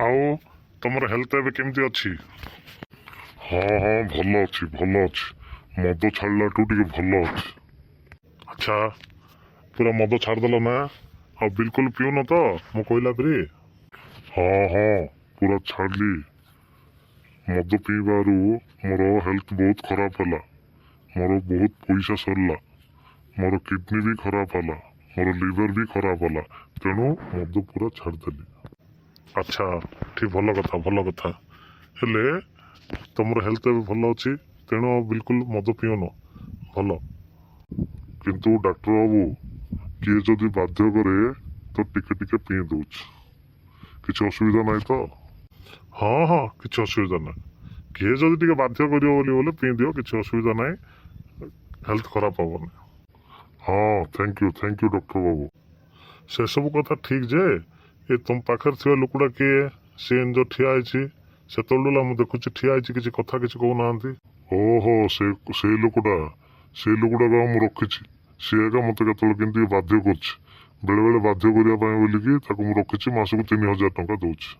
ଆଉ ତମର ହେଲ୍ଥ ଏବେ କେମିତି ଅଛି? ହଁ ହଁ ଭଲ ଅଛି ଭଲ ଅଛି। ମଦ ଛାଡ଼ିଲାଠୁ ଟିକେ ଭଲ ଅଛି। ଆଚ୍ଛା, ପୁରା ମଦ ଛାଡ଼ିଦେଲ ନା? ଆଉ ବିଲକୁଲ ପିଉନ ତ ମୁଁ କହିଲା ପରି? ହଁ ହଁ ପୁରା ଛାଡ଼ିଲି। ମଦ ପିଇବାରୁ ମୋର ହେଲ୍ଥ ବହୁତ ଖରାପ ହେଲା। ମୋର ବହୁତ ପଇସା ସରିଲା। ମୋର କିଡନୀ ବି ଖରାପ ହେଲା, ମୋର ଲିଭର ବି ଖରାପ ହେଲା। ତେଣୁ ମଦ ପୁରା ଛାଡ଼ିଦେଲି। ଆଚ୍ଛା, ଠିକ୍, ଭଲ କଥା ଭଲ କଥା। ହେଲେ ତମର ହେଲ୍ଥ ଏବେ ଭଲ ଅଛି, ତେଣୁ ଆଉ ବିଲକୁଲ ମଦ ପିଉନ, ଭଲ। କିନ୍ତୁ ଡାକ୍ତର ବାବୁ, କିଏ ଯଦି ବାଧ୍ୟ କରେ ତ ଟିକେ ଟିକେ ପିଇ ଦଉଛି। କିଛି ଅସୁବିଧା ନାହିଁ ତ? ହଁ ହଁ କିଛି ଅସୁବିଧା ନାହିଁ। କିଏ ଯଦି ଟିକେ ବାଧ୍ୟ କରିବ ବୋଲି ବୋଲେ ପିଇ ଦିଅ, କିଛି ଅସୁବିଧା ନାହିଁ, ହେଲ୍ଥ ଖରାପ ହବନି। ହଁ, ଥ୍ୟାଙ୍କ ୟୁ ଡକ୍ଟର ବାବୁ। ସେସବୁ କଥା ଠିକ୍ ଯେ ଏ ତମ ପାଖରେ ଥିବା ଲୋକଟା କିଏ? ସେ ଯୋଉ ଠିଆ ହେଇଛି, ସେତେବେଳେ ମୁଁ ଦେଖୁଛି ଠିଆ ହେଇଛି, କିଛି କଥା କିଛି କହୁନାହାନ୍ତି। ଓହୋ, ସେଇ ଲୋକଟାକୁ ମୁଁ ରଖିଛି। ସିଏ ଏକା ମୋତେ କେତେବେଳେ କେମିତି ବାଧ୍ୟ କରୁଛି। ବେଳେବେଳେ ବାଧ୍ୟ କରିବା ପାଇଁ ବୋଲିକି ତାକୁ ମୁଁ ରଖିଛି, ମାସକୁ 3,000 ଟଙ୍କା ଦଉଛି।